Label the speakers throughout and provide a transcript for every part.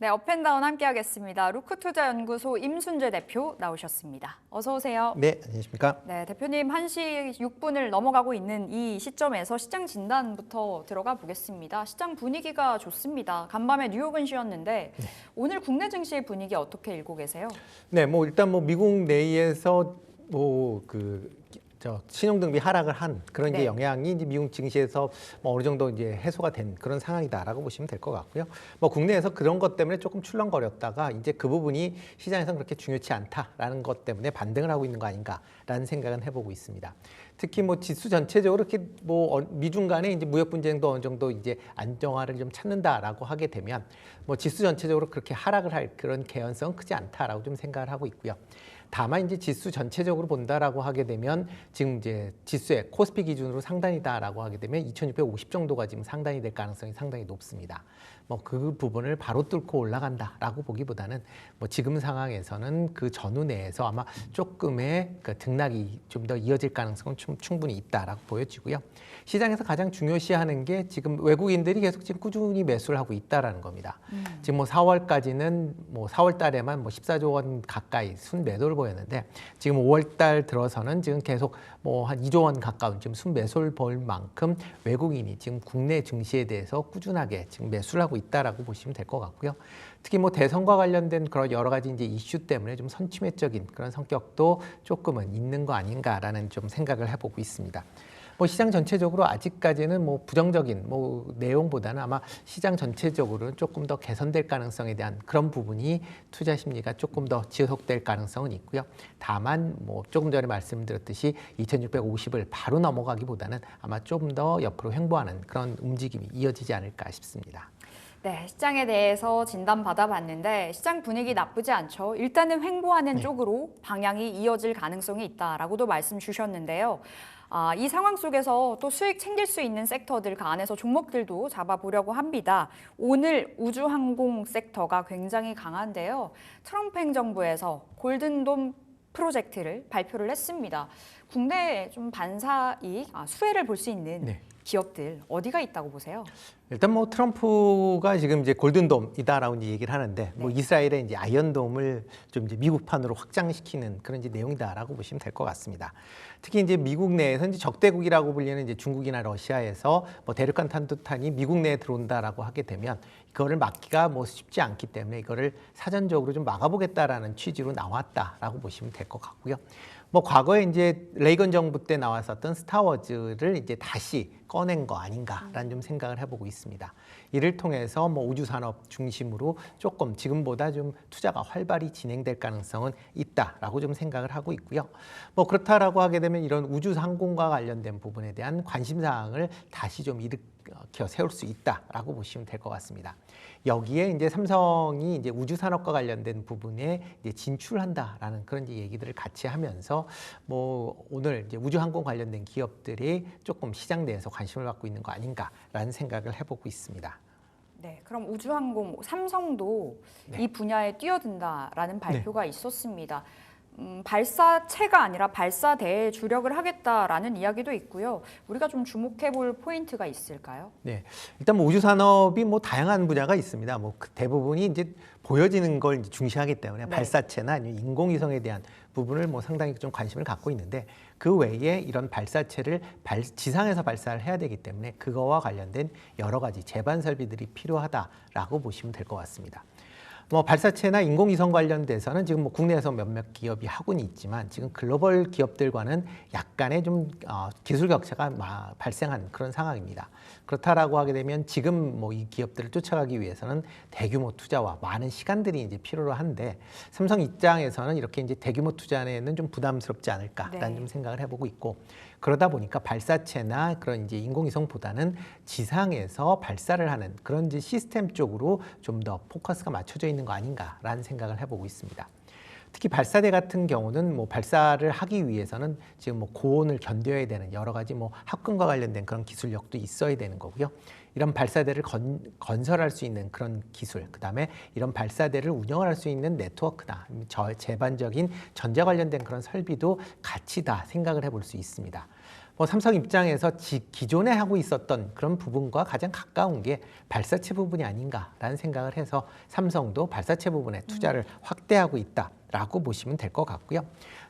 Speaker 1: 네, 업앤다운 함께하겠습니다. 루크투자연구소 임순재 대표 나오셨습니다. 어서 오세요.
Speaker 2: 네, 안녕하십니까?
Speaker 1: 네, 대표님 1시 6분을 넘어가고 있는 이 시점에서 시장 진단부터 들어가 보겠습니다. 시장 분위기가 좋습니다. 간밤에 뉴욕은 쉬었는데 오늘 국내 증시의 분위기 어떻게 읽고 계세요?
Speaker 2: 네, 일단 미국 내에서 신용등비 하락을 한 그런 이제
Speaker 1: 네.
Speaker 2: 영향이 이제 미국 증시에서 어느 정도 이제 해소가 된 그런 상황이다라고 보시면 될 것 같고요. 국내에서 그런 것 때문에 조금 출렁거렸다가 이제 그 부분이 시장에서는 그렇게 중요치 않다라는 것 때문에 반등을 하고 있는 거 아닌가라는 생각은 해보고 있습니다. 특히 지수 전체적으로 이렇게 미중 간에 이제 무역 분쟁도 어느 정도 이제 안정화를 좀 찾는다라고 하게 되면 지수 전체적으로 그렇게 하락을 할 그런 개연성은 크지 않다라고 좀 생각을 하고 있고요. 다만 이제 지수 전체적으로 본다라고 하게 되면 지금 이제 지수의 코스피 기준으로 상단이다라고 하게 되면 2,650 정도가 지금 상단이 될 가능성이 상당히 높습니다. 그 부분을 바로 뚫고 올라간다라고 보기보다는 지금 상황에서는 그 전후 내에서 아마 조금의 그 등락이 좀 더 이어질 가능성은 충분히 있다라고 보여지고요. 시장에서 가장 중요시하는 게 지금 외국인들이 계속 지금 꾸준히 매수를 하고 있다라는 겁니다. 지금 4월까지는 4월 달에만 14조 원 가까이 순매도를 보였는데 지금 5월 달 들어서는 지금 계속 한 2조 원 가까운 지금 순매수를 볼 만큼 외국인이 지금 국내 증시에 대해서 꾸준하게 지금 매수를 하고 있다라고 보시면 될 것 같고요. 특히 대선과 관련된 그런 여러 가지 이제 이슈 때문에 좀 선취매적인 그런 성격도 조금은 있는 거 아닌가라는 좀 생각을 해보고 있습니다. 시장 전체적으로 아직까지는 부정적인 내용보다는 아마 시장 전체적으로는 조금 더 개선될 가능성에 대한 그런 부분이 투자 심리가 조금 더 지속될 가능성은 있고요. 다만 조금 전에 말씀드렸듯이 2,650을 바로 넘어가기보다는 아마 좀 더 옆으로 횡보하는 그런 움직임이 이어지지 않을까 싶습니다.
Speaker 1: 네, 시장에 대해서 진단 받아봤는데 시장 분위기 나쁘지 않죠. 일단은 횡보하는 쪽으로 방향이 이어질 가능성이 있다라고도 말씀 주셨는데요. 이 상황 속에서 또 수익 챙길 수 있는 섹터들, 그 안에서 종목들도 잡아보려고 합니다. 오늘 우주항공 섹터가 굉장히 강한데요. 트럼프 행정부에서 골든돔 프로젝트를 발표를 했습니다. 국내에 좀 반사이익, 수혜를 볼 수 있는 기업들 어디가 있다고 보세요?
Speaker 2: 일단 트럼프가 지금 이제 골든돔이다라고 이제 얘기를 하는데 이스라엘의 이제 아이언돔을 좀 이제 미국판으로 확장시키는 그런 이제 내용이다라고 보시면 될 것 같습니다. 특히 이제 미국 내에서 이제 적대국이라고 불리는 이제 중국이나 러시아에서 대륙간 탄도탄이 미국 내에 들어온다라고 하게 되면 이거를 막기가 쉽지 않기 때문에 이거를 사전적으로 좀 막아보겠다라는 취지로 나왔다라고 보시면 될 것 같고요. 과거에 이제 레이건 정부 때 나왔었던 스타워즈를 이제 다시 꺼낸 거 아닌가라는 좀 생각을 해보고 있습니다. 이를 통해서 우주 산업 중심으로 조금 지금보다 좀 투자가 활발히 진행될 가능성은 있다라고 좀 생각을 하고 있고요. 그렇다라고 하게 되면 이런 우주 항공과 관련된 부분에 대한 관심 사항을 다시 좀 일으켜 세울 수 있다라고 보시면 될 것 같습니다. 여기에 이제 삼성이 이제 우주 산업과 관련된 부분에 이제 진출한다라는 그런 이제 얘기들을 같이 하면서 오늘 이제 우주 항공 관련된 기업들이 조금 시장 내에서 관심을 받고 있는 거 아닌가라는 생각을 해보고 있습니다.
Speaker 1: 네, 그럼 우주항공 삼성도 이 분야에 뛰어든다라는 발표가
Speaker 2: 네.
Speaker 1: 있었습니다. 발사체가 아니라 발사대에 주력을 하겠다라는 이야기도 있고요. 우리가 좀 주목해 볼 포인트가 있을까요?
Speaker 2: 네, 일단 우주 산업이 다양한 분야가 있습니다. 대부분이 이제 보여지는 걸 이제 중시하기 때문에 발사체나 아니면 인공위성에 대한 부분을 상당히 좀 관심을 갖고 있는데 그 외에 이런 발사체를 지상에서 발사를 해야 되기 때문에 그거와 관련된 여러 가지 제반 설비들이 필요하다라고 보시면 될 것 같습니다. 발사체나 인공위성 관련돼서는 지금 국내에서 몇몇 기업이 하고는 있지만 지금 글로벌 기업들과는 약간의 좀 기술 격차가 발생한 그런 상황입니다. 그렇다라고 하게 되면 지금 이 기업들을 쫓아가기 위해서는 대규모 투자와 많은 시간들이 이제 필요로 한데 삼성 입장에서는 이렇게 이제 대규모 투자는 좀 부담스럽지 않을까라는 좀 생각을 해보고 있고 그러다 보니까 발사체나 그런 이제 인공위성보다는 지상에서 발사를 하는 그런 이제 시스템 쪽으로 좀 더 포커스가 맞춰져 있는 거 아닌가라는 생각을 해보고 있습니다. 특히 발사대 같은 경우는 발사를 하기 위해서는 지금 고온을 견뎌야 되는 여러 가지 합금과 관련된 그런 기술력도 있어야 되는 거고요. 이런 발사대를 건설할 수 있는 그런 기술, 그다음에 이런 발사대를 운영을 할 수 있는 네트워크나 제반적인 전자 관련된 그런 설비도 같이 다 생각을 해볼 수 있습니다. 뭐 삼성 입장에서 기존에 하고 있었던 그런 부분과 가장 가까운 게 발사체 부분이 아닌가라는 생각을 해서 삼성도 발사체 부분에 투자를 확대하고 있다라고 보시면 될 것 같고요.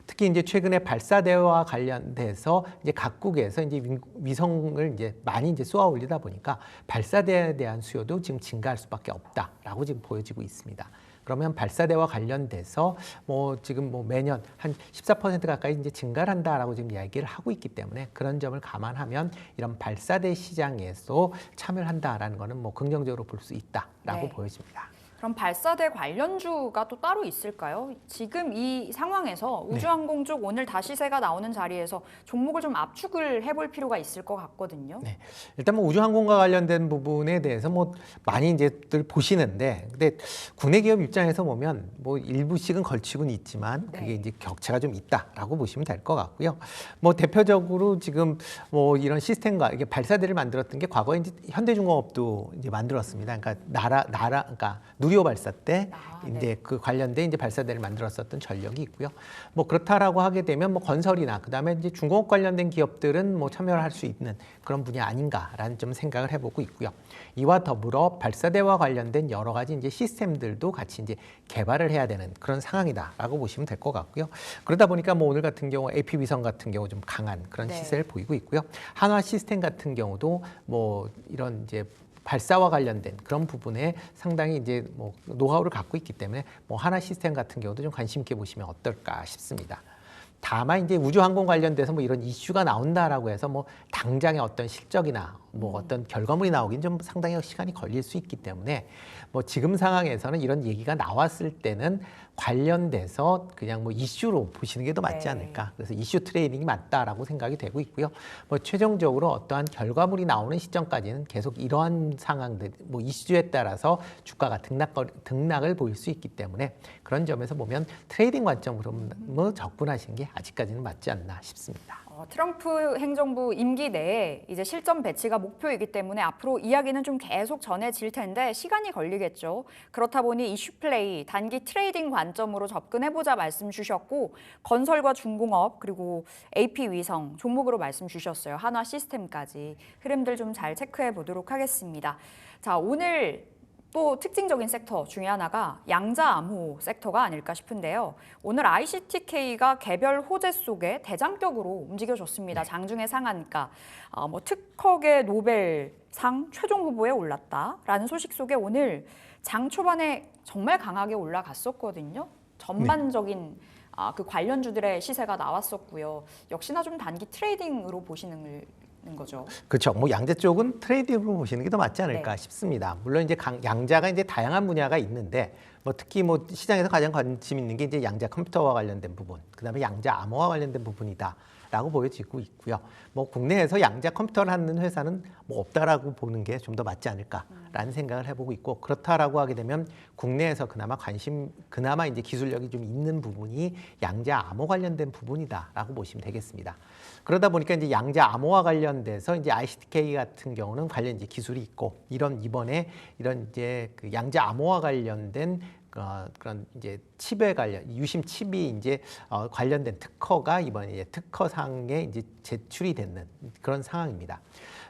Speaker 2: 특히 이제 최근에 발사대와 관련돼서 이제 각국에서 이제 위성을 이제 많이 이제 쏘아 올리다 보니까 발사대에 대한 수요도 지금 증가할 수밖에 없다라고 지금 보여지고 있습니다. 그러면 발사대와 관련돼서 뭐 지금 뭐 매년 한 14% 가까이 이제 증가를 한다라고 지금 이야기를 하고 있기 때문에 그런 점을 감안하면 이런 발사대 시장에서 참여를 한다라는 거는 뭐 긍정적으로 볼 수 있다라고
Speaker 1: 네.
Speaker 2: 보여집니다.
Speaker 1: 그럼 발사대 관련주가 또 따로 있을까요? 지금 이 상황에서 우주항공 쪽 오늘 다시세가 나오는 자리에서 종목을 좀 압축을 해볼 필요가 있을 것 같거든요.
Speaker 2: 네. 일단 뭐 우주항공과 관련된 부분에 대해서 뭐 많이 이제들 보시는데, 근데 국내 기업 입장에서 보면 뭐 일부씩은 걸치고는 있지만 그게
Speaker 1: 네.
Speaker 2: 이제 격차가 좀 있다라고 보시면 될 것 같고요. 뭐 대표적으로 지금 뭐 이런 시스템과 이게 발사대를 만들었던 게 과거에 이제 현대중공업도 이제 만들었습니다. 그러니까 그러니까 누리호 발사 때
Speaker 1: 네.
Speaker 2: 이제 그 관련된 이제 발사대를 만들었었던 전력이 있고요. 뭐 그렇다라고 하게 되면 뭐 건설이나 그다음에 이제 중공업 관련된 기업들은 뭐 참여를 할 수 있는 그런 분야 아닌가라는 좀 생각을 해보고 있고요. 이와 더불어 발사대와 관련된 여러 가지 이제 시스템들도 같이 이제 개발을 해야 되는 그런 상황이다라고 보시면 될 것 같고요. 그러다 보니까 뭐 오늘 같은 경우 AP 위성 같은 경우 좀 강한 그런
Speaker 1: 네.
Speaker 2: 시세를 보이고 있고요. 한화 시스템 같은 경우도 뭐 이런 이제 발사와 관련된 그런 부분에 상당히 이제 뭐 노하우를 갖고 있기 때문에 뭐 하나 시스템 같은 경우도 좀 관심 있게 보시면 어떨까 싶습니다. 다만 이제 우주항공 관련돼서 뭐 이런 이슈가 나온다라고 해서 뭐 당장의 어떤 실적이나 뭐 어떤 결과물이 나오긴 좀 상당히 시간이 걸릴 수 있기 때문에 뭐 지금 상황에서는 이런 얘기가 나왔을 때는 관련돼서 그냥 뭐 이슈로 보시는 게 더 맞지
Speaker 1: 네.
Speaker 2: 않을까. 그래서 이슈 트레이딩이 맞다라고 생각이 되고 있고요. 뭐 최종적으로 어떠한 결과물이 나오는 시점까지는 계속 이러한 상황들, 뭐 이슈에 따라서 주가가 등락을 보일 수 있기 때문에 그런 점에서 보면 트레이딩 관점으로 뭐 접근하시는 게 아직까지는 맞지 않나 싶습니다.
Speaker 1: 트럼프 행정부 임기 내에 이제 실전 배치가 목표이기 때문에 앞으로 이야기는 좀 계속 전해질 텐데 시간이 걸리겠죠. 그렇다 보니 이슈 플레이, 단기 트레이딩 관점으로 접근해보자 말씀 주셨고 건설과 중공업 그리고 AP 위성 종목으로 말씀 주셨어요. 한화 시스템까지 흐름들 좀 잘 체크해 보도록 하겠습니다. 자, 오늘 또 특징적인 섹터 중에 하나가 양자암호 섹터가 아닐까 싶은데요. 오늘 ICTK가 개별 호재 속에 대장격으로 움직여줬습니다. 장중에 상한가, 뭐 특허계 노벨상 최종 후보에 올랐다라는 소식 속에 오늘 장 초반에 정말 강하게 올라갔었거든요. 전반적인 그 관련주들의 시세가 나왔었고요. 역시나 좀 단기 트레이딩으로 보시는 거죠.
Speaker 2: 그렇죠. 뭐 양자 쪽은 트레이딩으로 보시는 게 더 맞지 않을까
Speaker 1: 네.
Speaker 2: 싶습니다. 물론 이제 양자가 이제 다양한 분야가 있는데 뭐 특히 뭐 시장에서 가장 관심 있는 게 이제 양자 컴퓨터와 관련된 부분, 그다음에 양자 암호와 관련된 부분이다라고 보여지고 있고요. 뭐 국내에서 양자 컴퓨터를 하는 회사는 뭐 없다라고 보는 게 좀 더 맞지 않을까라는 생각을 해보고 있고, 그렇다라고 하게 되면 국내에서 그나마 이제 기술력이 좀 있는 부분이 양자 암호 관련된 부분이다라고 보시면 되겠습니다. 그러다 보니까 이제 양자 암호와 관련돼서 이제 ICTK 같은 경우는 관련 이제 기술이 있고, 이번에 이런 이제 그 양자 암호와 관련된 그런 이제 칩에 유심 칩이 이제 관련된 특허가 이번에 이제 특허상에 이제 제출이 되는 그런 상황입니다.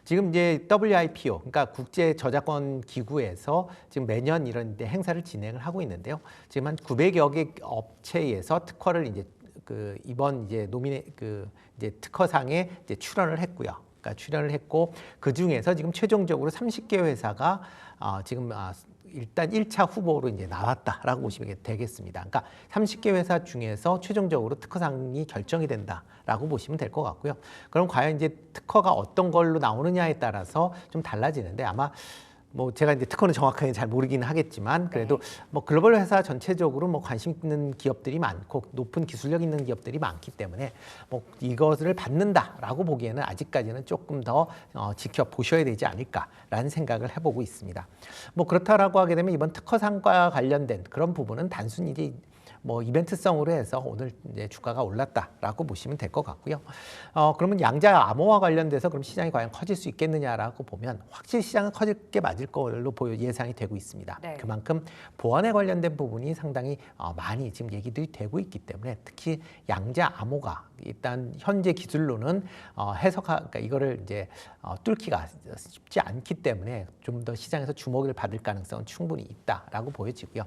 Speaker 2: 지금 이제 WIPO, 그러니까 국제 저작권 기구에서 지금 매년 이런 행사를 진행을 하고 있는데요. 지금 한 900여 개 업체에서 특허를 이제 이번 이제 이제 특허상에 이제 출연을 했고요. 그러니까 출연을 했고, 그 중에서 지금 최종적으로 30개 회사가 지금 일단 1차 후보로 이제 나왔다라고 보시면 되겠습니다. 그러니까 30개 회사 중에서 최종적으로 특허상이 결정이 된다라고 보시면 될 것 같고요. 그럼 과연 이제 특허가 어떤 걸로 나오느냐에 따라서 좀 달라지는데, 아마 뭐 제가 이제 특허는 정확하게 잘 모르기는 하겠지만 그래도 뭐 글로벌 회사 전체적으로 뭐 관심 있는 기업들이 많고 높은 기술력 있는 기업들이 많기 때문에 뭐 이것을 받는다라고 보기에는 아직까지는 조금 더 지켜보셔야 되지 않을까라는 생각을 해보고 있습니다. 뭐 그렇다라고 하게 되면 이번 특허상과 관련된 그런 부분은 단순히 이제 뭐 이벤트성으로 해서 오늘 이제 주가가 올랐다라고 보시면 될 것 같고요. 그러면 양자 암호와 관련돼서 그럼 시장이 과연 커질 수 있겠느냐라고 보면 확실히 시장은 커질 게 맞을 걸로 예상이 되고 있습니다.
Speaker 1: 네.
Speaker 2: 그만큼 보안에 관련된 부분이 상당히 많이 지금 얘기들이 되고 있기 때문에 특히 양자 암호가 일단 현재 기술로는 그러니까 이거를 이제 뚫기가 쉽지 않기 때문에 좀 더 시장에서 주목을 받을 가능성은 충분히 있다라고 보여지고요.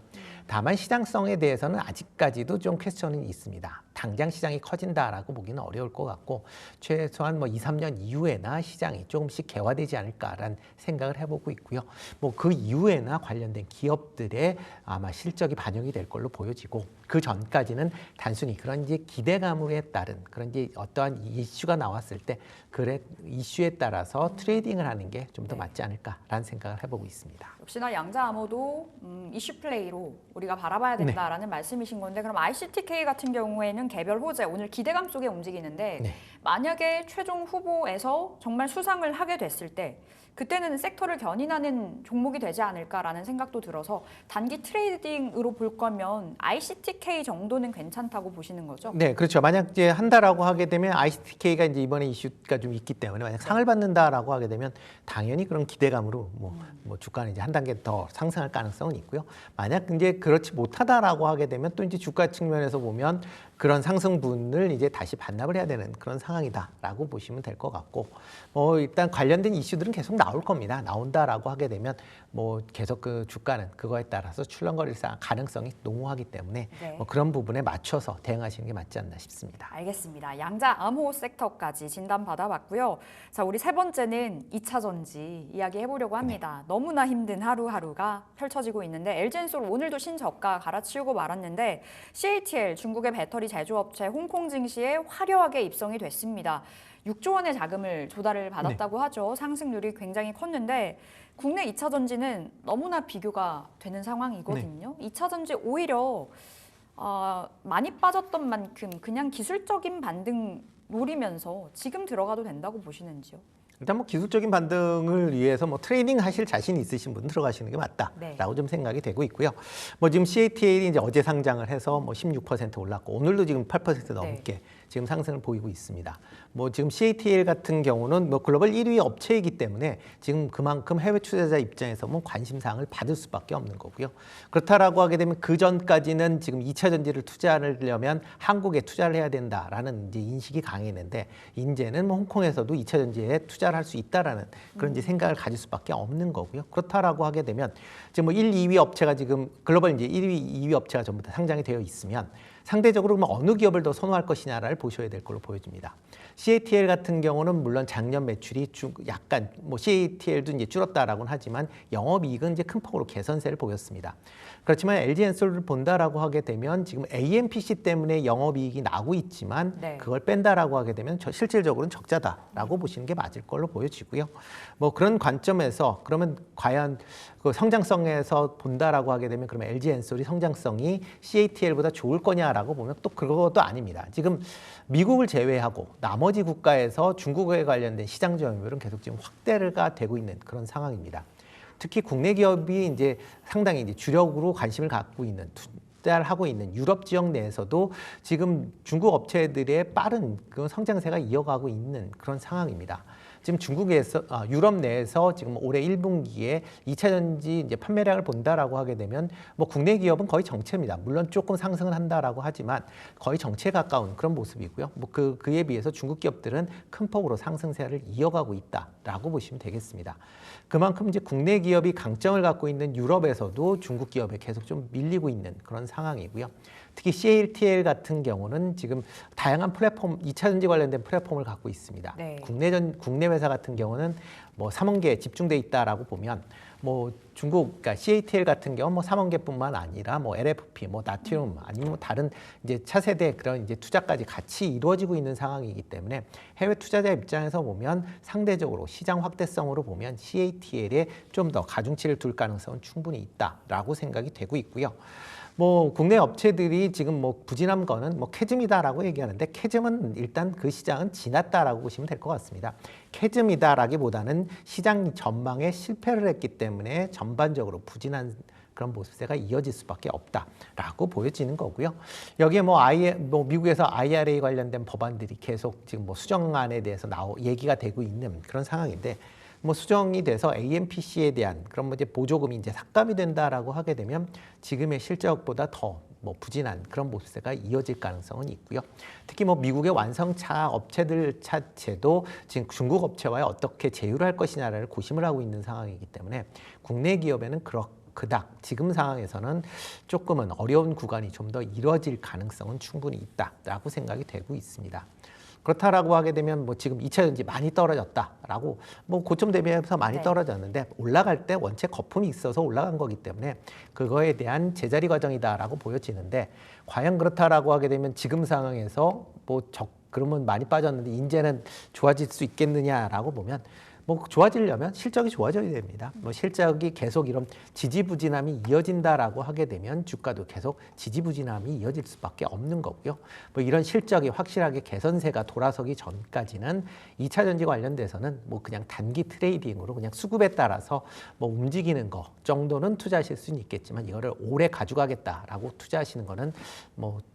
Speaker 2: 다만 시장성에 대해서는 아직까지도 좀 퀘스천이 있습니다. 당장 시장이 커진다라고 보기는 어려울 것 같고 최소한 뭐 2, 3년 이후에나 시장이 조금씩 개화되지 않을까라는 생각을 해보고 있고요. 뭐 그 이후에나 관련된 기업들의 아마 실적이 반영이 될 걸로 보여지고 그 전까지는 단순히 그런 이제 기대감에 따른 그런 이제 어떠한 이슈가 나왔을 때 그 이슈에 따라서 트레이딩을 하는 게 좀 더 맞지 않을까라는 생각을 해보고 있습니다.
Speaker 1: 역시나 양자 암호도 이슈 플레이로 우리가 바라봐야 된다라는 말씀이신 건데 그럼 ICTK 같은 경우에는 개별 호재 오늘 기대감 속에 움직이는데 만약에 최종 후보에서 정말 수상을 하게 됐을 때 그때는 섹터를 견인하는 종목이 되지 않을까라는 생각도 들어서 단기 트레이딩으로 볼 거면 ICTK 정도는 괜찮다고 보시는 거죠?
Speaker 2: 네, 그렇죠. 만약 이제 한다라고 하게 되면 ICTK가 이제 이번에 이슈가 좀 있기 때문에 만약 상을 받는다라고 하게 되면 당연히 그런 기대감으로 뭐 주가는 이제 한 단계 더 상승할 가능성은 있고요. 만약 이제 그렇지 못하다라고 하게 되면 또 이제 주가 측면에서 보면 그런 상승분을 이제 다시 반납을 해야 되는 그런 상황이다라고 보시면 될 것 같고 뭐 일단 관련된 이슈들은 계속 나올 겁니다. 나온다라고 하게 되면 뭐 계속 그 주가는 그거에 따라서 출렁거릴 가능성이 농후하기 때문에 뭐 그런 부분에 맞춰서 대응하시는 게 맞지 않나 싶습니다.
Speaker 1: 알겠습니다. 양자 암호 섹터까지 진단 받아봤고요. 자, 우리 세 번째는 2차 전지 이야기 해보려고 합니다. 너무나 힘든 하루하루가 펼쳐지고 있는데 LG엔솔 오늘도 신저가 갈아치우고 말았는데 CATL 중국의 배터리 제조업체 홍콩 증시에 화려하게 입성이 됐습니다. 6조 원의 자금을 조달을 받았다고 하죠. 상승률이 굉장히 컸는데 국내 2차 전지는 너무나 비교가 되는 상황이거든요. 2차 전지 오히려 많이 빠졌던 만큼 그냥 기술적인 반등 노리면서 지금 들어가도 된다고 보시는지요?
Speaker 2: 일단 뭐 기술적인 반등을 위해서 뭐 트레이딩 하실 자신 있으신 분은 들어가시는 게 맞다라고 좀 생각이 되고 있고요. 뭐 지금 CATL이 이제 어제 상장을 해서 뭐 16% 올랐고 오늘도 지금 8% 넘게 지금 상승을 보이고 있습니다. 뭐 지금 CATL 같은 경우는 뭐 글로벌 1위 업체이기 때문에 지금 그만큼 해외 투자자 입장에서 뭐 관심사항을 받을 수밖에 없는 거고요. 그렇다라고 하게 되면 그 전까지는 지금 2차 전지를 투자하려면 한국에 투자를 해야 된다라는 이제 인식이 강했는데 이제는 뭐 홍콩에서도 2차 전지에 투자를 할 수 있다라는 그런 이제 생각을 가질 수밖에 없는 거고요. 그렇다라고 하게 되면 지금 뭐 1, 2위 업체가 지금 글로벌 이제 1위, 2위 업체가 전부 다 상장이 되어 있으면 상대적으로 뭐 어느 기업을 더 선호할 것이냐를 보셔야 될 걸로 보여집니다. CATL 같은 경우는 물론 작년 매출이 약간 뭐 CATL도 이제 줄었다라고는 하지만 영업이익은 이제 큰 폭으로 개선세를 보였습니다. 그렇지만 LG엔솔을 본다라고 하게 되면 지금 AMPC 때문에 영업이익이 나고 있지만 그걸 뺀다라고 하게 되면 실질적으로는 적자다라고 보시는 게 맞을 걸로 보여지고요. 뭐 그런 관점에서 그러면 과연 그 성장성에서 본다라고 하게 되면 그러면 LG엔솔이 성장성이 CATL보다 좋을 거냐라고 보면 또 그것도 아닙니다. 지금 미국을 제외하고 나머지 국가에서 중국에 관련된 시장 점유율은 계속 지금 확대가 되고 있는 그런 상황입니다. 특히 국내 기업이 이제 상당히 이제 주력으로 관심을 갖고 있는 투자를 하고 있는 유럽 지역 내에서도 지금 중국 업체들의 빠른 그 성장세가 이어가고 있는 그런 상황입니다. 지금 중국에서 유럽 내에서 지금 올해 1분기에 2차 전지 이제 판매량을 본다라고 하게 되면 뭐 국내 기업은 거의 정체입니다. 물론 조금 상승을 한다라고 하지만 거의 정체에 가까운 그런 모습이고요. 뭐 그에 비해서 중국 기업들은 큰 폭으로 상승세를 이어가고 있다라고 보시면 되겠습니다. 그만큼 이제 국내 기업이 강점을 갖고 있는 유럽에서도 중국 기업에 계속 좀 밀리고 있는 그런 상황이고요. 특히 CATL 같은 경우는 지금 다양한 플랫폼, 2차 전지 관련된 플랫폼을 갖고 있습니다. 국내 회사 같은 경우는 뭐 3원계에 집중돼 있다라고 보면 뭐 중국, 그러니까 CATL 같은 경우 뭐 3원계뿐만 아니라 뭐 LFP, 뭐 나트륨 아니면 뭐 다른 이제 차세대 그런 이제 투자까지 같이 이루어지고 있는 상황이기 때문에 해외 투자자 입장에서 보면 상대적으로 시장 확대성으로 보면 CATL에 좀 더 가중치를 둘 가능성은 충분히 있다라고 생각이 되고 있고요. 뭐 국내 업체들이 지금 뭐 부진한 거는 뭐 캐즘이다라고 얘기하는데 캐즘은 일단 그 시장은 지났다라고 보시면 될 것 같습니다. 캐즘이다라기보다는 시장 전망에 실패를 했기 때문에 전반적으로 부진한 그런 모습세가 이어질 수밖에 없다라고 보여지는 거고요. 여기에 미국에서 IRA 관련된 법안들이 계속 지금 수정안에 대해서 얘기가 되고 있는 그런 상황인데, 수정이 돼서 AMPC에 대한 그런 이제 보조금이 이제 삭감이 된다라고 하게 되면 지금의 실적보다 더 부진한 그런 모습세가 이어질 가능성은 있고요. 특히 미국의 완성차 업체들 자체도 지금 중국 업체와의 어떻게 제휴를 할 것이냐를 고심을 하고 있는 상황이기 때문에 국내 기업에는 그닥 지금 상황에서는 조금은 어려운 구간이 좀 더 이뤄질 가능성은 충분히 있다라고 생각이 되고 있습니다. 그렇다라고 하게 되면 지금 2차 전지 많이 떨어졌다라고 고점 대비해서 많이
Speaker 1: 네.
Speaker 2: 떨어졌는데 올라갈 때 원체 거품이 있어서 올라간 거기 때문에 그거에 대한 제자리 과정이다라고 보여지는데, 과연 그렇다라고 하게 되면 지금 상황에서 그러면 많이 빠졌는데 이제는 좋아질 수 있겠느냐라고 보면 좋아지려면 실적이 좋아져야 됩니다. 실적이 계속 이런 지지부진함이 이어진다라고 하게 되면 주가도 계속 지지부진함이 이어질 수밖에 없는 거고요. 이런 실적이 확실하게 개선세가 돌아서기 전까지는 2차 전지 관련돼서는 그냥 단기 트레이딩으로 그냥 수급에 따라서 움직이는 거 정도는 투자하실 수는 있겠지만, 이거를 오래 가져가겠다라고 투자하시는 거는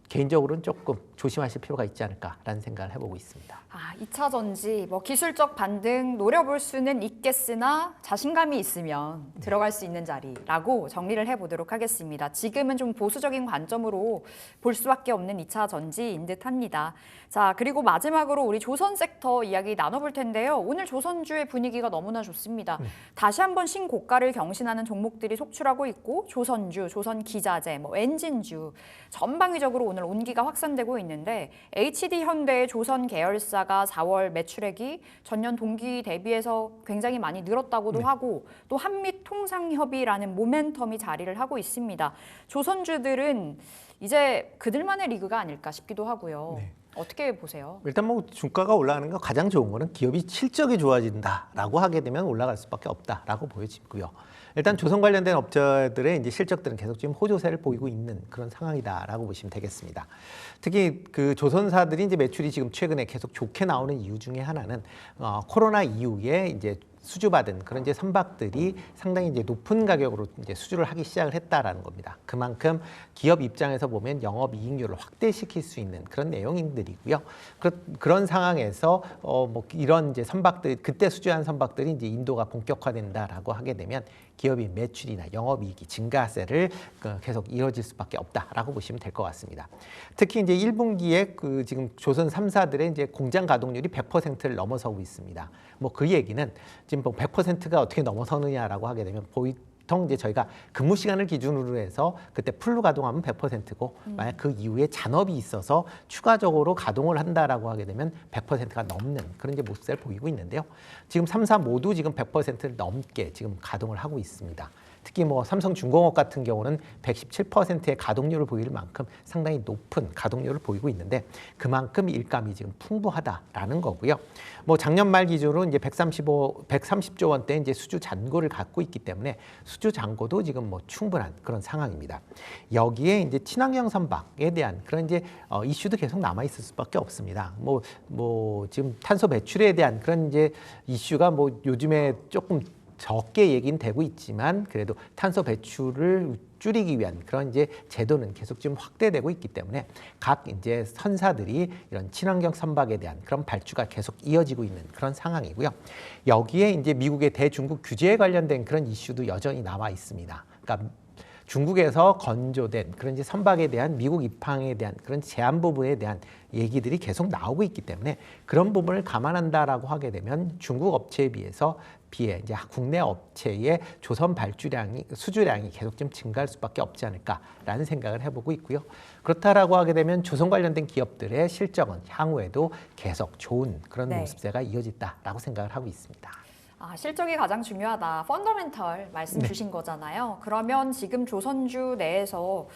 Speaker 2: 개인적으로는 조금 조심하실 필요가 있지 않을까라는 생각을 해보고 있습니다.
Speaker 1: 2차 전지 기술적 반등 노려볼 수는 있겠으나 자신감이 있으면 들어갈 수 있는 자리라고 정리를 해보도록 하겠습니다. 지금은 좀 보수적인 관점으로 볼 수밖에 없는 2차 전지인 듯합니다. 자, 그리고 마지막으로 우리 조선 섹터 이야기 나눠볼 텐데요. 오늘 조선주의 분위기가 너무나 좋습니다. 다시 한번 신고가를 경신하는 종목들이 속출하고 있고, 조선주, 조선기자재, 엔진주 전방위적으로 오늘 온기가 확산되고 있는데, HD현대의 조선 계열사가 4월 매출액이 전년 동기 대비해서 굉장히 많이 늘었다고도 하고, 또 한미통상협의라는 모멘텀이 자리를 하고 있습니다. 조선주들은 이제 그들만의 리그가 아닐까 싶기도 하고요.
Speaker 2: 네.
Speaker 1: 어떻게 보세요?
Speaker 2: 일단 주가가 올라가는 거 가장 좋은 거는 기업이 실적이 좋아진다라고 하게 되면 올라갈 수밖에 없다라고 보여지고요. 일단 조선 관련된 업체들의 이제 실적들은 계속 지금 호조세를 보이고 있는 그런 상황이다라고 보시면 되겠습니다. 특히 그 조선사들이 이제 매출이 지금 최근에 계속 좋게 나오는 이유 중에 하나는 코로나 이후에 이제 수주받은 그런 이제 선박들이 상당히 이제 높은 가격으로 이제 수주를 하기 시작을 했다라는 겁니다. 그만큼 기업 입장에서 보면 영업 이익률을 확대시킬 수 있는 그런 내용들이고요. 그런 상황에서 이런 이제 선박들, 그때 수주한 선박들이 이제 인도가 본격화된다라고 하게 되면 기업의 매출이나 영업이익이 증가세를 계속 이어질 수밖에 없다라고 보시면 될 것 같습니다. 특히 이제 1분기에 그 지금 조선 3사들의 이제 공장 가동률이 100%를 넘어서고 있습니다. 그 얘기는 지금 100%가 어떻게 넘어서느냐라고 하게 되면 보통 이제 저희가 근무 시간을 기준으로 해서 그때 풀로 가동하면 100%고 만약 그 이후에 잔업이 있어서 추가적으로 가동을 한다라고 하게 되면 100%가 넘는 그런 이제 모습을 보이고 있는데요. 지금 3사 모두 지금 100%를 넘게 지금 가동을 하고 있습니다. 특히 삼성중공업 같은 경우는 117%의 가동률을 보일 만큼 상당히 높은 가동률을 보이고 있는데, 그만큼 일감이 지금 풍부하다라는 거고요. 작년 말 기준으로 이제 130조 원대 이제 수주 잔고를 갖고 있기 때문에 수주 잔고도 지금 충분한 그런 상황입니다. 여기에 이제 친환경 선박에 대한 그런 이제 이슈도 계속 남아 있을 수밖에 없습니다. 지금 탄소 배출에 대한 그런 이제 이슈가 요즘에 조금 적게 얘기는 되고 있지만, 그래도 탄소 배출을 줄이기 위한 그런 이제 제도는 계속 지금 확대되고 있기 때문에 각 이제 선사들이 이런 친환경 선박에 대한 그런 발주가 계속 이어지고 있는 그런 상황이고요. 여기에 이제 미국의 대중국 규제에 관련된 그런 이슈도 여전히 남아 있습니다. 그러니까 중국에서 건조된 그런 이제 선박에 대한 미국 입항에 대한 그런 제한 부분에 대한 얘기들이 계속 나오고 있기 때문에, 그런 부분을 감안한다라고 하게 되면 중국 업체에 비해서 이제 국내 업체의 조선 수주량이 계속 좀 증가할 수밖에 없지 않을까라는 생각을 해보고 있고요. 그렇다라고 하게 되면 조선 관련된 기업들의 실적은 향후에도 계속 좋은 그런 모습세가 이어진다라고 생각을 하고 있습니다.
Speaker 1: 실적이 가장 중요하다. 펀더멘털 말씀 주신 거잖아요. 그러면 지금 조선주 내에서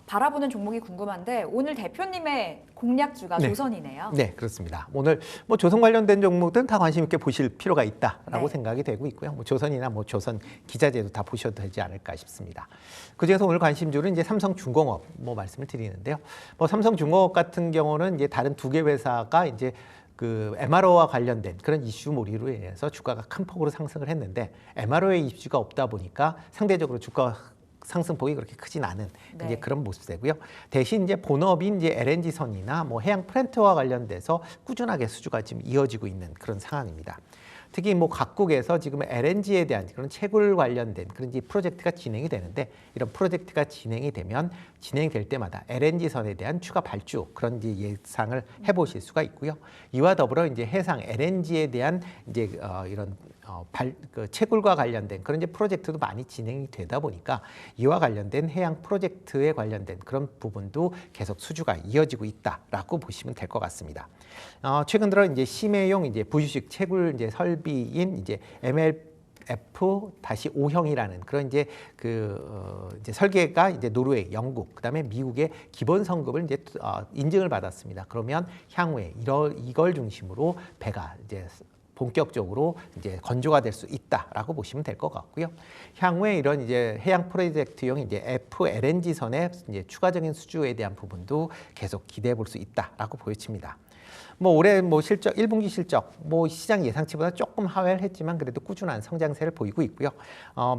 Speaker 1: 바라보는 종목이 궁금한데, 오늘 대표님의 공략주가 조선이네요.
Speaker 2: 네, 그렇습니다. 오늘 조선 관련된 종목들은 다 관심 있게 보실 필요가 있다라고 생각이 되고 있고요. 조선이나 조선 기자재도 다 보셔도 되지 않을까 싶습니다. 그중에서 오늘 관심주는 이제 삼성중공업 말씀을 드리는데요. 삼성중공업 같은 경우는 이제 다른 두 개 회사가 이제 그 MRO와 관련된 그런 이슈 몰이로 인해서 주가가 큰 폭으로 상승을 했는데, MRO의 이슈가 없다 보니까 상대적으로 주가 상승폭이 그렇게 크진 않은
Speaker 1: 네.
Speaker 2: 이제 그런 모습이고요. 대신 이제 본업이 이제 LNG선이나 뭐 해양 플랜트와 관련돼서 꾸준하게 수주가 지금 이어지고 있는 그런 상황입니다. 특히 뭐 각국에서 지금 LNG에 대한 그런 채굴 관련된 그런 이제 프로젝트가 진행이 되는데, 이런 프로젝트가 진행이 되면 진행될 때마다 LNG선에 대한 추가 발주 그런 이제 예상을 해보실 수가 있고요. 이와 더불어 이제 해상 LNG에 대한 이제 이런 그 채굴과 관련된 그런 이제 프로젝트도 많이 진행이 되다 보니까 이와 관련된 해양 프로젝트에 관련된 그런 부분도 계속 수주가 이어지고 있다라고 보시면 될 것 같습니다. 최근 들어 이제 심해용 이제 부유식 채굴 이제 설비인 이제 MLF-5형이라는 그런 이제 이제 설계가 이제 노르웨이, 영국, 그다음에 미국의 기본 성급을 이제 인증을 받았습니다. 그러면 향후에 이걸 중심으로 배가 이제 본격적으로 이제 건조가 될 수 있다라고 보시면 될 것 같고요. 향후에 이런 이제 해양 프로젝트용 이제 FLNG선의 이제 추가적인 수주에 대한 부분도 계속 기대해 볼 수 있다라고 보여집니다. 뭐 올해 뭐 실적 1분기 실적 뭐 시장 예상치보다 조금 하회를 했지만 그래도 꾸준한 성장세를 보이고 있고요.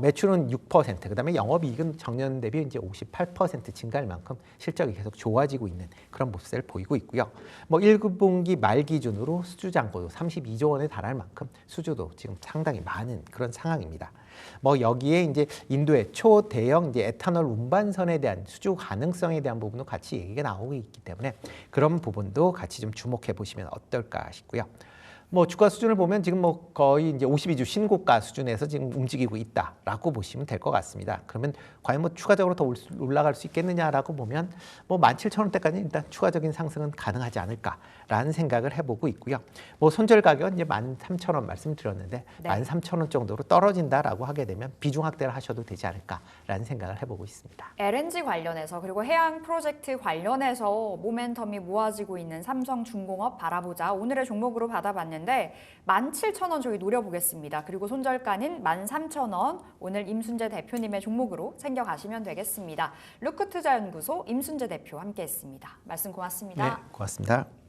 Speaker 2: 매출은 6%, 그다음에 영업이익은 전년 대비 이제 58% 증가할 만큼 실적이 계속 좋아지고 있는 그런 모습을 보이고 있고요. 뭐 1분기 말 기준으로 수주 잔고도 32조 원에 달할 만큼 수주도 지금 상당히 많은 그런 상황입니다. 뭐 여기에 이제 인도의 초대형 이제 에탄올 운반선에 대한 수주 가능성에 대한 부분도 같이 얘기가 나오고 있기 때문에 그런 부분도 같이 좀 주목해 보시면 어떨까 싶고요. 뭐 주가 수준을 보면 지금 뭐 거의 이제 52주 신고가 수준에서 지금 움직이고 있다라고 보시면 될 것 같습니다. 그러면 과연 뭐 추가적으로 더 올라갈 수 있겠느냐라고 보면 뭐 17,000원대까지 일단 추가적인 상승은 가능하지 않을까라는 생각을 해보고 있고요. 뭐 손절 가격은 이제 13,000원 말씀드렸는데
Speaker 1: 네.
Speaker 2: 13,000원 정도로 떨어진다라고 하게 되면 비중 확대를 하셔도 되지 않을까라는 생각을 해보고 있습니다.
Speaker 1: LNG 관련해서 그리고 해양 프로젝트 관련해서 모멘텀이 모아지고 있는 삼성중공업 바라보자 오늘의 종목으로 받아봤는데 17,000원 저희 노려보겠습니다. 그리고 손절가는 13,000원 오늘 임순재 대표님의 종목으로 챙겨가시면 되겠습니다. 루크투자연구소 임순재 대표 함께했습니다. 말씀 고맙습니다.
Speaker 2: 네, 고맙습니다.